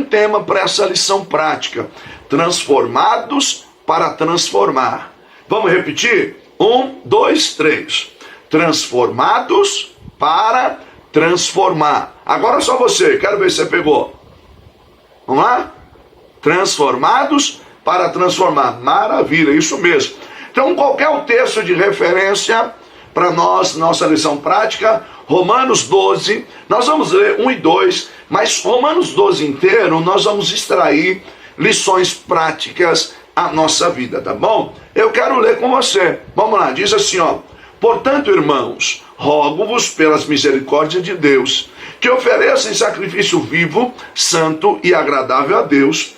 tema para essa lição prática: transformados para transformar. Vamos repetir? 1, 2, 3. Transformados para transformar. Agora só você, quero ver se você pegou. Vamos lá? Transformados para transformar. Maravilha, isso mesmo. Então, qual é o texto de referência para nós, nossa lição prática? Romanos 12, nós vamos ler 1 e 2, mas Romanos 12 inteiro nós vamos extrair lições práticas à nossa vida, tá bom? Eu quero ler com você. Vamos lá, diz assim, ó: portanto, irmãos, rogo-vos pelas misericórdias de Deus, que ofereçam sacrifício vivo, santo e agradável a Deus.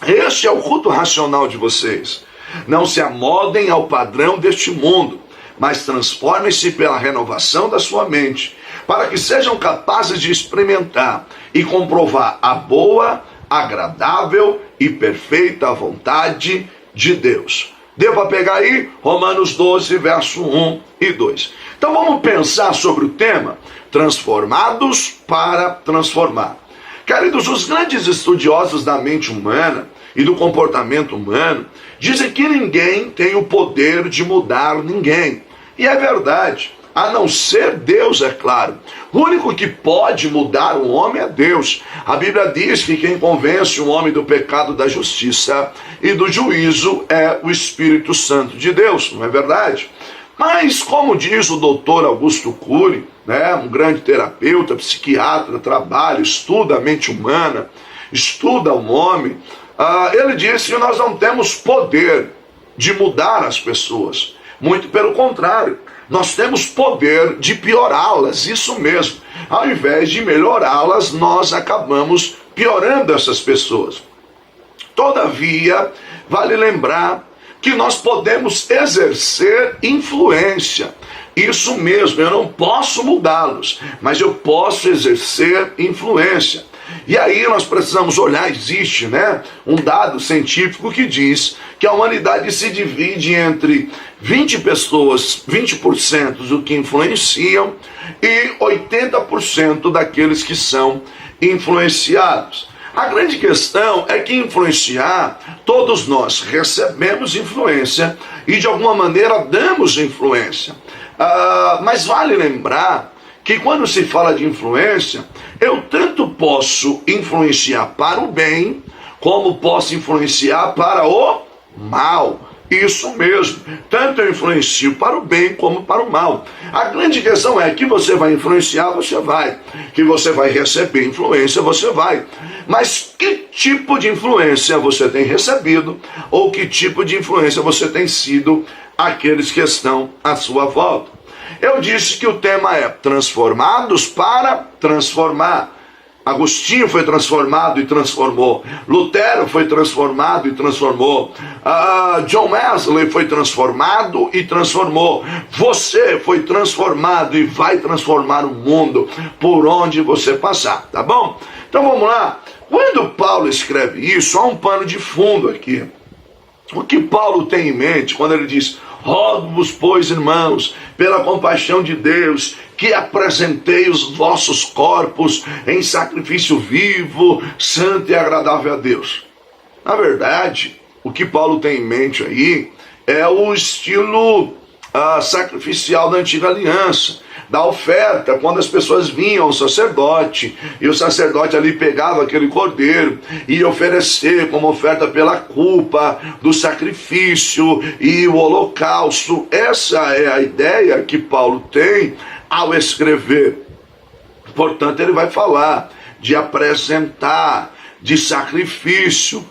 Este é o culto racional de vocês. Não se amodem ao padrão deste mundo, mas transformem-se pela renovação da sua mente, para que sejam capazes de experimentar e comprovar a boa, agradável e perfeita vontade de Deus. Deu para pegar aí? Romanos 12, verso 1 e 2. Então vamos pensar sobre o tema transformados para transformar. Queridos, os grandes estudiosos da mente humana e do comportamento humano dizem que ninguém tem o poder de mudar ninguém. E é verdade, a não ser Deus, é claro. O único que pode mudar o homem é Deus. A Bíblia diz que quem convence o homem do pecado, da justiça e do juízo é o Espírito Santo de Deus, não é verdade? Mas, como diz o doutor Augusto Cury, né, um grande terapeuta, psiquiatra, trabalha, estuda a mente humana, estuda o homem, ele disse que nós não temos poder de mudar as pessoas. Muito pelo contrário, nós temos poder de piorá-las, isso mesmo. Ao invés de melhorá-las, nós acabamos piorando essas pessoas. Todavia, vale lembrar que nós podemos exercer influência. Isso mesmo, eu não posso mudá-los, mas eu posso exercer influência. E aí nós precisamos olhar, existe, né, um dado científico que diz que a humanidade se divide entre 20 pessoas, 20% do que influenciam e 80% daqueles que são influenciados. A grande questão é que influenciar, todos nós recebemos influência e de alguma maneira damos influência. Mas vale lembrar que quando se fala de influência, eu tanto posso influenciar para o bem, como posso influenciar para o mal. Isso mesmo, tanto eu influencio para o bem como para o mal. A grande questão é que você vai influenciar, você vai. Que você vai receber influência, você vai. Mas que tipo de influência você tem recebido, ou que tipo de influência você tem sido aqueles que estão à sua volta? Eu disse que o tema é transformados para transformar. Agostinho foi transformado e transformou. Lutero foi transformado e transformou. John Wesley foi transformado e transformou. Você foi transformado e vai transformar o mundo por onde você passar, tá bom? Então vamos lá. Quando Paulo escreve isso, há um pano de fundo aqui. O que Paulo tem em mente quando ele diz: rogo-vos, pois, irmãos, pela compaixão de Deus, que apresentei os vossos corpos em sacrifício vivo, santo e agradável a Deus. Na verdade, o que Paulo tem em mente aí é o estilo sacrificial da antiga aliança, da oferta, quando as pessoas vinham ao sacerdote, e o sacerdote ali pegava aquele cordeiro e ia oferecer como oferta pela culpa do sacrifício e o holocausto. Essa é a ideia que Paulo tem ao escrever. Portanto, ele vai falar de apresentar, de sacrifício.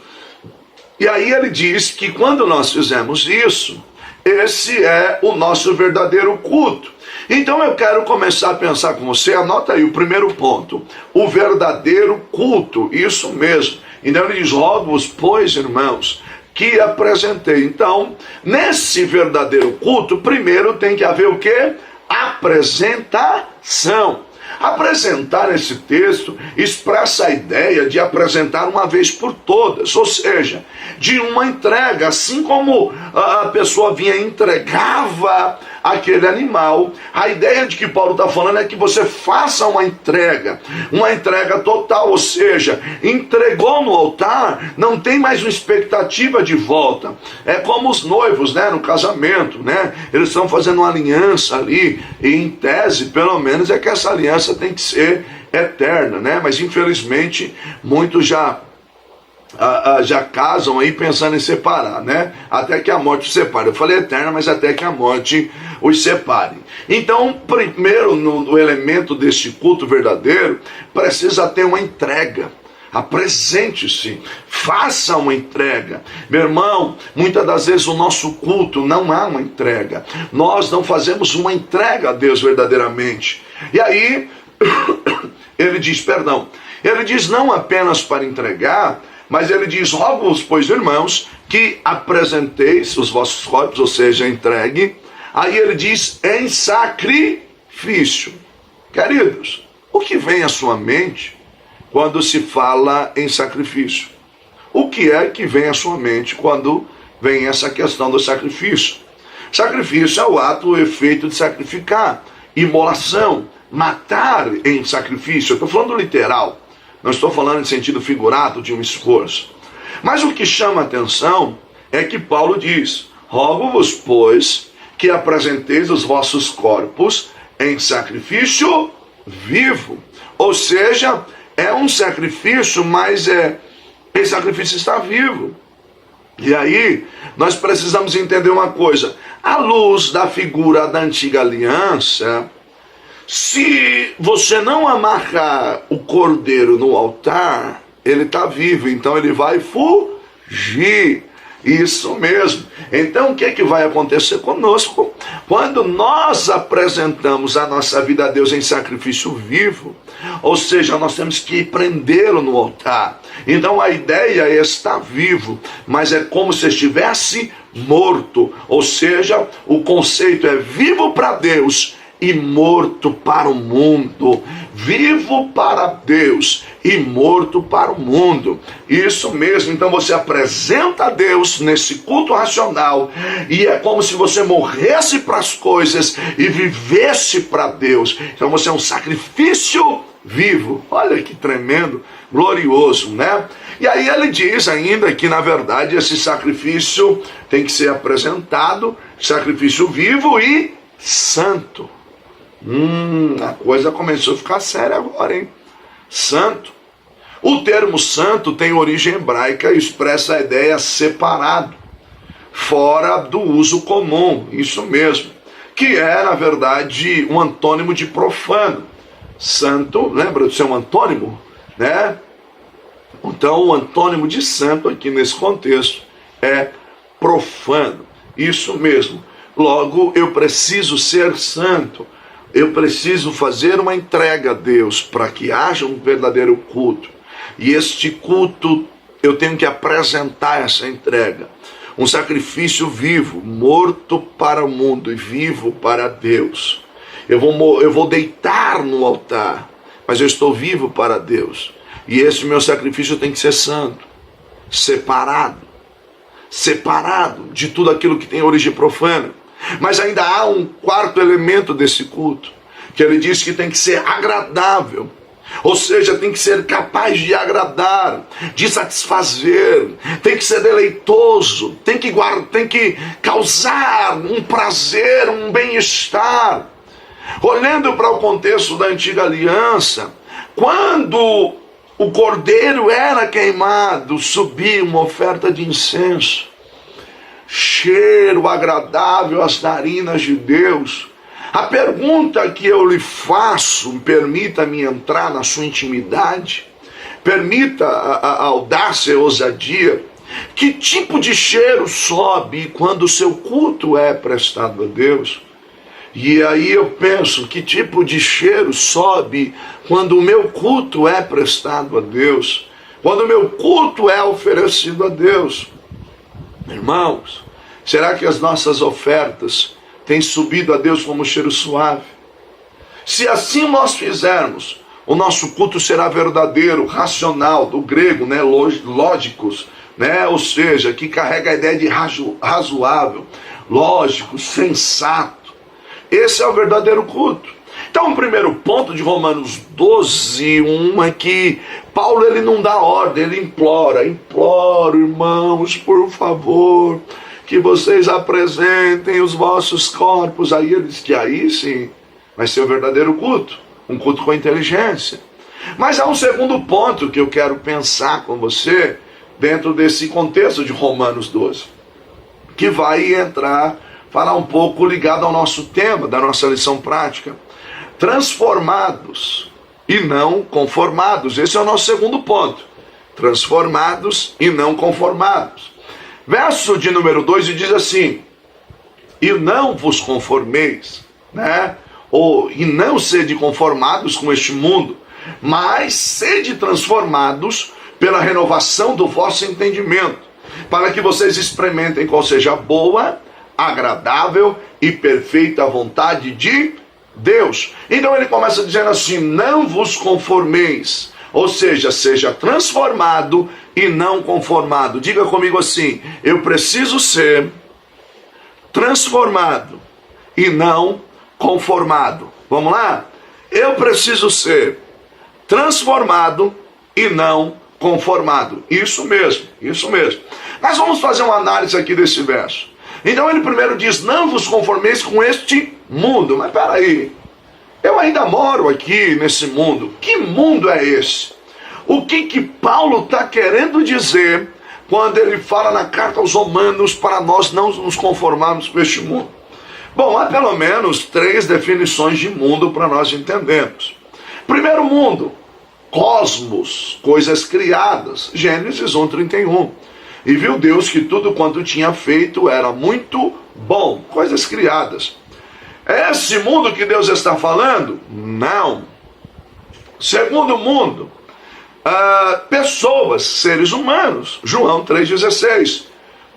E aí ele diz que quando nós fizemos isso, esse é o nosso verdadeiro culto. Então eu quero começar a pensar com você, anota aí o primeiro ponto, o verdadeiro culto, isso mesmo. Então ele diz: rogo-vos, pois, irmãos, que apresentei. Então, nesse verdadeiro culto, primeiro tem que haver o quê? Apresentação. Apresentar esse texto expressa a ideia de apresentar uma vez por todas, ou seja, de uma entrega, assim como a pessoa vinha e entregava aquele animal. A ideia de que Paulo está falando é que você faça uma entrega total, ou seja, entregou no altar, não tem mais uma expectativa de volta. É como os noivos, né, no casamento, né? Eles estão fazendo uma aliança ali, e em tese, pelo menos, é que essa aliança tem que ser eterna, né? Mas infelizmente muitos já casam aí pensando em separar, né? Até que a morte os separe. Eu falei eterna, mas até que a morte os separe. Então, primeiro, no elemento deste culto verdadeiro, precisa ter uma entrega. Apresente-se, faça uma entrega. Meu irmão, muitas das vezes o nosso culto não há uma entrega. Nós não fazemos uma entrega a Deus verdadeiramente. E aí, ele diz não apenas para entregar, mas ele diz: rogo-vos, pois, irmãos, que apresenteis os vossos corpos, ou seja, entregue. Aí ele diz: em sacrifício. Queridos, o que vem à sua mente quando se fala em sacrifício? O que é que vem à sua mente quando vem essa questão do sacrifício? Sacrifício é o ato, o efeito de sacrificar, imolação, matar em sacrifício. Eu estou falando literal. Não estou falando em sentido figurado de um esforço. Mas o que chama a atenção é que Paulo diz: rogo-vos, pois, que apresenteis os vossos corpos em sacrifício vivo. Ou seja, é um sacrifício, mas esse sacrifício está vivo. E aí, nós precisamos entender uma coisa. À luz da figura da antiga aliança, se você não amarrar o cordeiro no altar, ele está vivo, então ele vai fugir. Isso mesmo. Então o que é que vai acontecer conosco? Quando nós apresentamos a nossa vida a Deus em sacrifício vivo, ou seja, nós temos que prendê-lo no altar. Então a ideia é estar vivo, mas é como se estivesse morto. Ou seja, o conceito é vivo para Deus e morto para o mundo. Vivo para Deus e morto para o mundo. Isso mesmo. Então você apresenta a Deus nesse culto racional, e é como se você morresse para as coisas e vivesse para Deus. Então você é um sacrifício vivo. Olha que tremendo, glorioso, né? E aí ele diz ainda que, na verdade, esse sacrifício tem que ser apresentado, sacrifício vivo e santo. A coisa começou a ficar séria agora, hein? Santo. O termo santo tem origem hebraica e expressa a ideia separado, fora do uso comum, isso mesmo, que é, na verdade, um antônimo de profano. Santo, lembra de ser um antônimo, né? Então, o antônimo de santo aqui nesse contexto é profano, isso mesmo. Logo, eu preciso ser santo. Eu preciso fazer uma entrega a Deus para que haja um verdadeiro culto. E este culto, eu tenho que apresentar essa entrega. Um sacrifício vivo, morto para o mundo e vivo para Deus. Eu vou deitar no altar, mas eu estou vivo para Deus. E esse meu sacrifício tem que ser santo, separado de tudo aquilo que tem origem profana. Mas ainda há um quarto elemento desse culto, que ele diz que tem que ser agradável. Ou seja, tem que ser capaz de agradar, de satisfazer, tem que ser deleitoso, tem que causar um prazer, um bem-estar. Olhando para o contexto da antiga aliança, quando o cordeiro era queimado, subia uma oferta de incenso, cheiro agradável às narinas de Deus. A pergunta que eu lhe faço, permita-me entrar na sua intimidade, permita a audácia e a ousadia. Que tipo de cheiro sobe quando o seu culto é prestado a Deus? E aí eu penso, que tipo de cheiro sobe quando o meu culto é prestado a Deus? Quando o meu culto é oferecido a Deus? Irmãos, será que as nossas ofertas têm subido a Deus como cheiro suave? Se assim nós fizermos, o nosso culto será verdadeiro, racional, do grego, né, lógicos, né, ou seja, que carrega a ideia de razoável, lógico, sensato. Esse é o verdadeiro culto. Então, o primeiro ponto de Romanos 12:1 é que Paulo ele não dá ordem, ele implora, irmãos, por favor, que vocês apresentem os vossos corpos. Aí ele diz que aí sim vai ser o verdadeiro culto, um culto com inteligência. Mas há um segundo ponto que eu quero pensar com você dentro desse contexto de Romanos 12, que vai falar um pouco ligado ao nosso tema, da nossa lição prática. Transformados e não conformados. Esse é o nosso segundo ponto. Transformados e não conformados. Verso de número 2 diz assim: e não vos conformeis, e não sede conformados com este mundo, mas sede transformados pela renovação do vosso entendimento, para que vocês experimentem qual seja a boa, agradável e perfeita vontade de Deus. Então ele começa dizendo assim: não vos conformeis, ou seja transformado e não conformado. Diga comigo assim: eu preciso ser transformado e não conformado. Vamos lá? Eu preciso ser transformado e não conformado. Isso mesmo. Nós vamos fazer uma análise aqui desse verso. Então ele primeiro diz: não vos conformeis com este mundo. Mas peraí, eu ainda moro aqui nesse mundo. Que mundo é esse? O que Paulo está querendo dizer quando ele fala na carta aos Romanos para nós não nos conformarmos com este mundo? Bom, há pelo menos 3 definições de mundo para nós entendermos. Primeiro mundo, cosmos, coisas criadas, Gênesis 1:31. E viu Deus que tudo quanto tinha feito era muito bom, coisas criadas. É esse mundo que Deus está falando? Não. Segundo mundo, pessoas, seres humanos, João 3,16.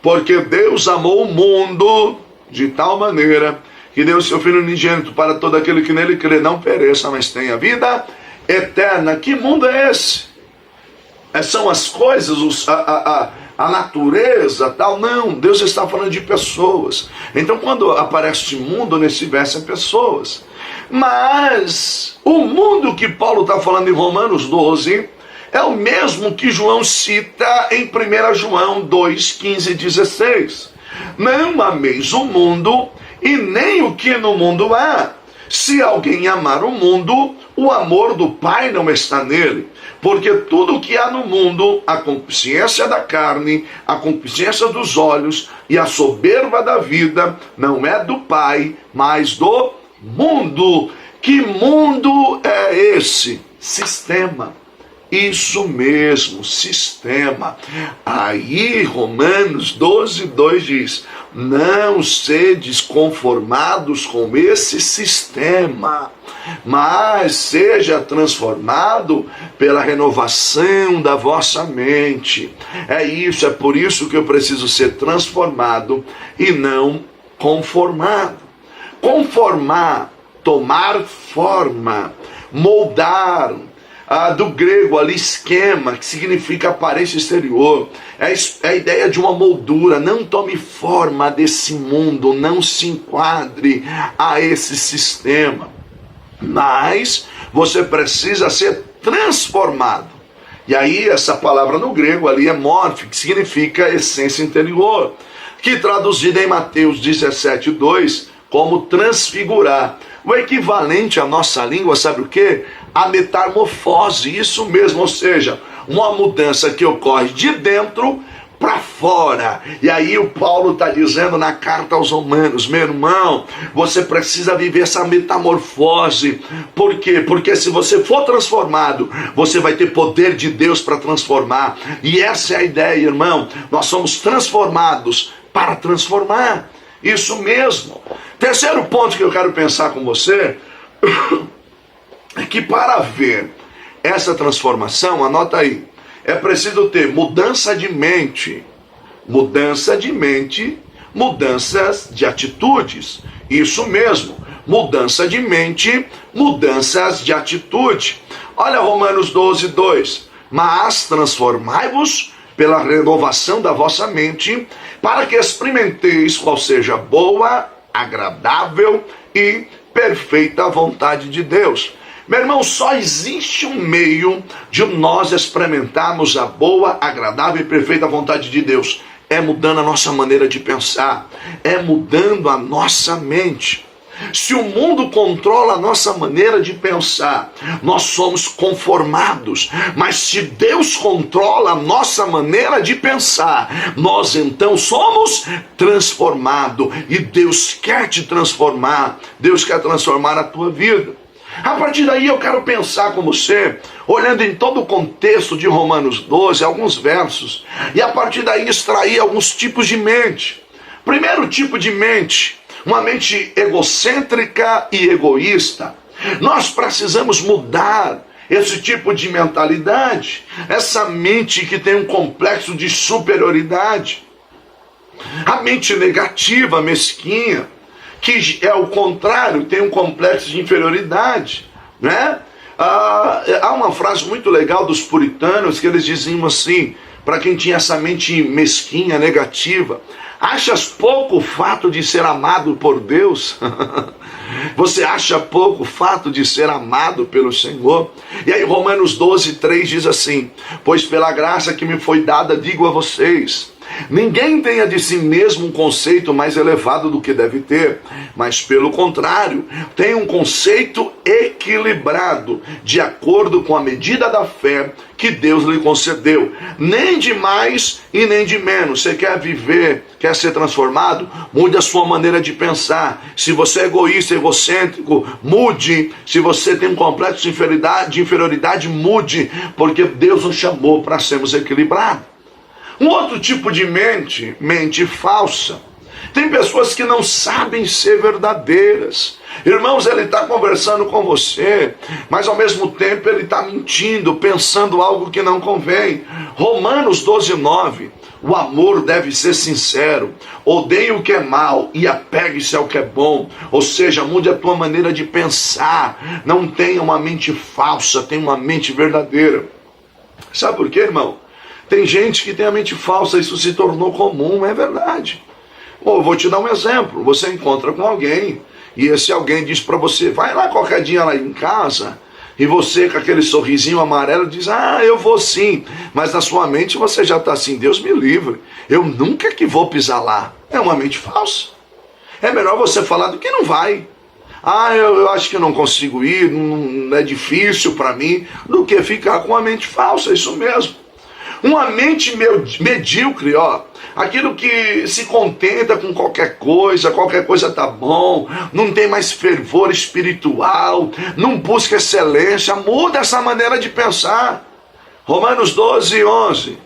Porque Deus amou o mundo de tal maneira que deu seu Filho unigênito para todo aquele que nele crê não pereça, mas tenha vida eterna. Que mundo é esse? São as coisas, a natureza, tal? Não, Deus está falando de pessoas. Então quando aparece mundo nesse verso, é pessoas. Mas o mundo que Paulo está falando em Romanos 12 é o mesmo que João cita em 1 João 2:15 e 16. Não ameis o mundo e nem o que no mundo há. Se alguém amar o mundo, o amor do Pai não está nele. Porque tudo o que há no mundo, a concupiscência da carne, a concupiscência dos olhos e a soberba da vida, não é do Pai, mas do mundo. Que mundo é esse? Sistema. Isso mesmo, sistema. Aí Romanos 12:2 diz: não sedes conformados com esse sistema, mas seja transformado pela renovação da vossa mente. É isso, é por isso que eu preciso ser transformado e não conformado. Conformar, tomar forma, moldar. Do grego ali, esquema, que significa aparência exterior. É a ideia de uma moldura. Não tome forma desse mundo, não se enquadre a esse sistema. Mas você precisa ser transformado. E aí essa palavra no grego ali é morphe, que significa essência interior, que traduzida em Mateus 17:2 como transfigurar. O equivalente à nossa língua, sabe o quê? A metamorfose, isso mesmo, ou seja, uma mudança que ocorre de dentro para fora. E aí o Paulo está dizendo na carta aos Romanos: meu irmão, você precisa viver essa metamorfose. Por quê? Porque se você for transformado, você vai ter poder de Deus para transformar. E essa é a ideia, irmão. Nós somos transformados para transformar. Isso mesmo. Terceiro ponto que eu quero pensar com você é que para ver essa transformação, anota aí, é preciso ter mudança de mente, mudanças de atitudes. Isso mesmo, mudança de mente, mudanças de atitude. Olha Romanos 12:2. Mas transformai-vos pela renovação da vossa mente, para que experimenteis qual seja boa, agradável e perfeita vontade de Deus. Meu irmão, só existe um meio de nós experimentarmos a boa, agradável e perfeita vontade de Deus. É mudando a nossa maneira de pensar, é mudando a nossa mente. Se o mundo controla a nossa maneira de pensar, nós somos conformados. Mas se Deus controla a nossa maneira de pensar, nós então somos transformados. E Deus quer te transformar. Deus quer transformar a tua vida. A partir daí eu quero pensar com você, olhando em todo o contexto de Romanos 12, alguns versos, e a partir daí extrair alguns tipos de mente. Primeiro tipo de mente, uma mente egocêntrica e egoísta. Nós precisamos mudar esse tipo de mentalidade, essa mente que tem um complexo de superioridade. A mente negativa, mesquinha, que é o contrário, tem um complexo de inferioridade, né? Há uma frase muito legal dos puritanos que eles diziam assim, para quem tinha essa mente mesquinha, negativa: achas pouco o fato de ser amado por Deus? Você acha pouco o fato de ser amado pelo Senhor? E aí Romanos 12:3 diz assim: pois pela graça que me foi dada, digo a vocês, ninguém tenha de si mesmo um conceito mais elevado do que deve ter, mas pelo contrário, tenha um conceito equilibrado, de acordo com a medida da fé que Deus lhe concedeu. Nem de mais e nem de menos. Você quer viver, quer ser transformado? Mude a sua maneira de pensar. Se você é egoísta, egocêntrico, mude. Se você tem um complexo de inferioridade, mude, porque Deus nos chamou para sermos equilibrados. Um outro tipo de mente, mente falsa. Tem pessoas que não sabem ser verdadeiras. Irmãos, ele está conversando com você, mas ao mesmo tempo ele está mentindo, pensando algo que não convém. Romanos 12:9. O amor deve ser sincero. Odeie o que é mal e apegue-se ao que é bom. Ou seja, mude a tua maneira de pensar. Não tenha uma mente falsa, tenha uma mente verdadeira. Sabe por quê, irmão? Tem gente que tem a mente falsa, isso se tornou comum, é verdade. Eu vou te dar um exemplo. Você encontra com alguém e esse alguém diz para você: vai lá qualquer dia lá em casa, e você com aquele sorrisinho amarelo diz: eu vou sim. Mas na sua mente você já está assim: Deus me livre, eu nunca que vou pisar lá. É uma mente falsa. É melhor você falar do que não vai. Eu acho que eu não consigo ir, não é difícil para mim, do que ficar com a mente falsa, é isso mesmo. Uma mente medíocre, aquilo que se contenta com qualquer coisa tá bom, não tem mais fervor espiritual, não busca excelência. Muda essa maneira de pensar. Romanos 12:11.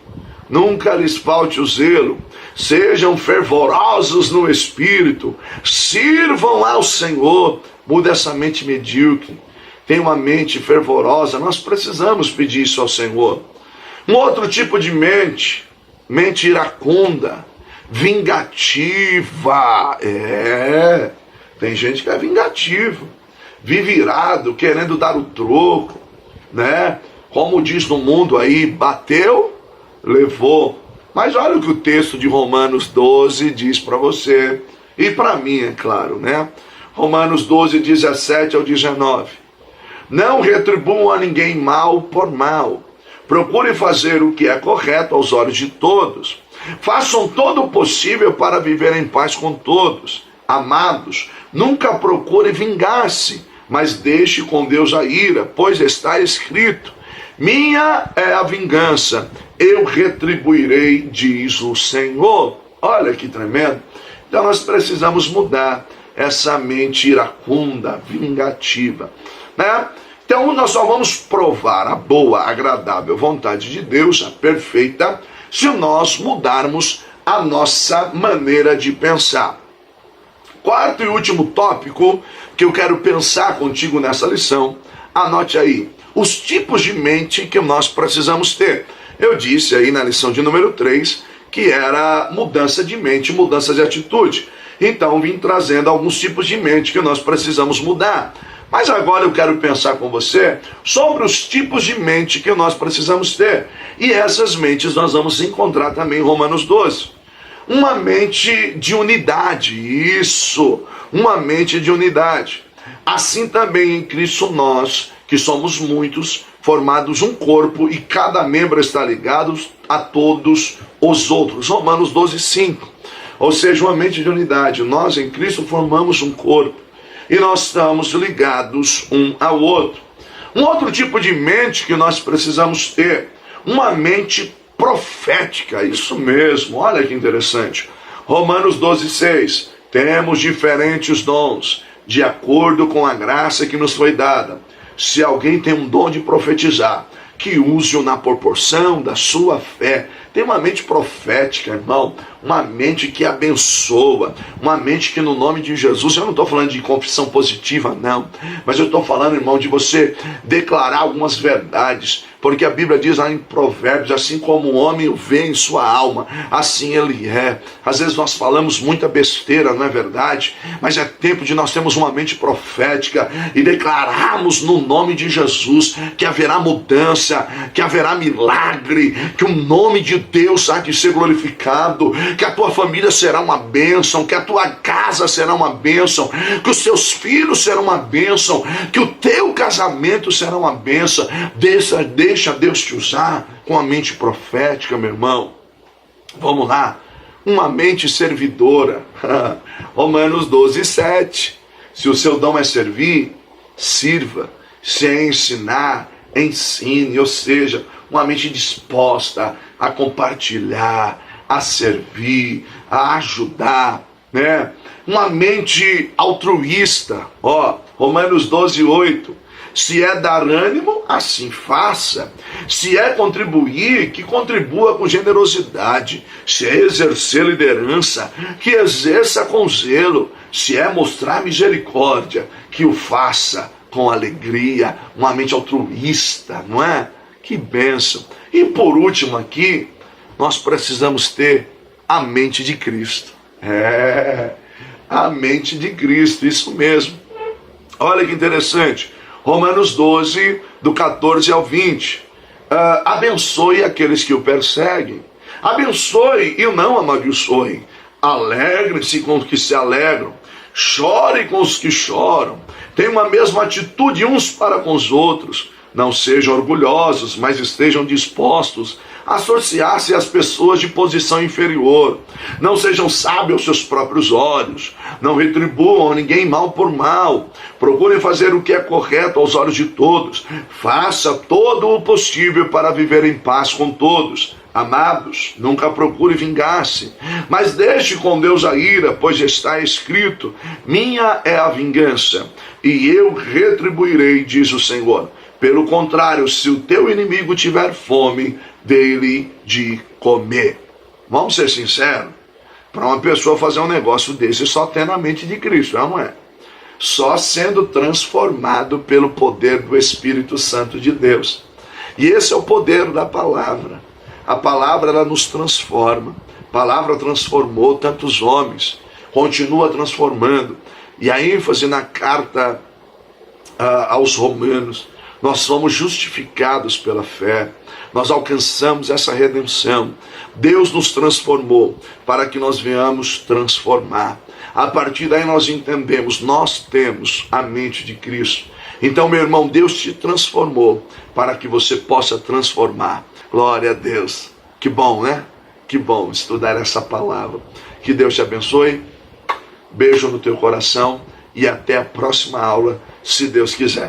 Nunca lhes falte o zelo, sejam fervorosos no espírito, sirvam ao Senhor. Muda essa mente medíocre, tem uma mente fervorosa. Nós precisamos pedir isso ao Senhor. Um outro tipo de mente, mente iracunda, vingativa. Tem gente que é vingativo, vive irado, querendo dar o troco, né? Como diz no mundo aí, bateu, levou. Mas olha o que o texto de Romanos 12 diz para você, e para mim, é claro, né? Romanos 12:17-19. Não retribuam a ninguém mal por mal. Procure fazer o que é correto aos olhos de todos. Façam todo o possível para viver em paz com todos. Amados, nunca procure vingar-se, mas deixe com Deus a ira, pois está escrito: minha é a vingança, eu retribuirei, diz o Senhor. Olha que tremendo. Então nós precisamos mudar essa mente iracunda, vingativa, né? Então nós só vamos provar a boa, agradável vontade de Deus, a perfeita, se nós mudarmos a nossa maneira de pensar. Quarto e último tópico que eu quero pensar contigo nessa lição, anote aí, os tipos de mente que nós precisamos ter. Eu disse aí na lição de número 3 que era mudança de mente, mudança de atitude. Então vim trazendo alguns tipos de mente que nós precisamos mudar. Mas agora eu quero pensar com você sobre os tipos de mente que nós precisamos ter. E essas mentes nós vamos encontrar também em Romanos 12. Uma mente de unidade, isso. uma mente de unidade. Assim também em Cristo nós, que somos muitos, formados um corpo, e cada membro está ligado a todos os outros. Romanos 12:5. Ou seja, uma mente de unidade. Nós em Cristo formamos um corpo, e nós estamos ligados um ao outro. Um outro tipo de mente que nós precisamos ter, uma mente profética. Isso mesmo, olha que interessante. Romanos 12:6. Temos diferentes dons, de acordo com a graça que nos foi dada. Se alguém tem um dom de profetizar, que use-o na proporção da sua fé. Tem uma mente profética, irmão, uma mente que abençoa, uma mente que no nome de Jesus, eu não estou falando de confissão positiva, não, mas eu estou falando, irmão, de você declarar algumas verdades, porque a Bíblia diz lá em Provérbios, assim como o homem o vê em sua alma, assim ele é. Às vezes nós falamos muita besteira, não é verdade? Mas é tempo de nós termos uma mente profética e declararmos no nome de Jesus que haverá mudança, que haverá milagre, que o nome de Deus há de ser glorificado, que a tua família será uma bênção, que a tua casa será uma bênção, que os teus filhos serão uma bênção, que o teu casamento será uma bênção. Deixa Deus te usar com a mente profética, meu irmão. Vamos lá, uma mente servidora. Romanos 12:7. Se o seu dom é servir, sirva. Se é ensinar, ensine. Ou seja, uma mente disposta a compartilhar, a servir, a ajudar, né? Uma mente altruísta. Romanos 12:8. Se é dar ânimo, assim faça. Se é contribuir, que contribua com generosidade. Se é exercer liderança, que exerça com zelo. Se é mostrar misericórdia, que o faça com alegria. Uma mente altruísta, não é? Que bênção. E por último aqui, nós precisamos ter a mente de Cristo. A mente de Cristo, isso mesmo. Olha que interessante. Romanos 12, do 14 ao 20. Abençoe aqueles que o perseguem. Abençoe e não amaldiçoe. Alegre-se com os que se alegram. Chore com os que choram. Tenham a mesma atitude uns para com os outros. Não sejam orgulhosos, mas estejam dispostos a associar-se às pessoas de posição inferior. Não sejam sábios aos seus próprios olhos. Não retribuam a ninguém mal por mal. Procurem fazer o que é correto aos olhos de todos. Faça todo o possível para viver em paz com todos. Amados, nunca procure vingar-se, mas deixe com Deus a ira, pois está escrito: minha é a vingança, e eu retribuirei, diz o Senhor. Pelo contrário, se o teu inimigo tiver fome, dê-lhe de comer. Vamos ser sinceros? Para uma pessoa fazer um negócio desse, só tendo a mente de Cristo, não é? Só sendo transformado pelo poder do Espírito Santo de Deus. E esse é o poder da palavra. A palavra, ela nos transforma. A palavra transformou tantos homens, continua transformando. E a ênfase na carta aos Romanos: nós somos justificados pela fé, nós alcançamos essa redenção. Deus nos transformou para que nós venhamos transformar. A partir daí nós entendemos, nós temos a mente de Cristo. Então, meu irmão, Deus te transformou para que você possa transformar. Glória a Deus. Que bom, né? Que bom estudar essa palavra. Que Deus te abençoe. Beijo no teu coração e até a próxima aula, se Deus quiser.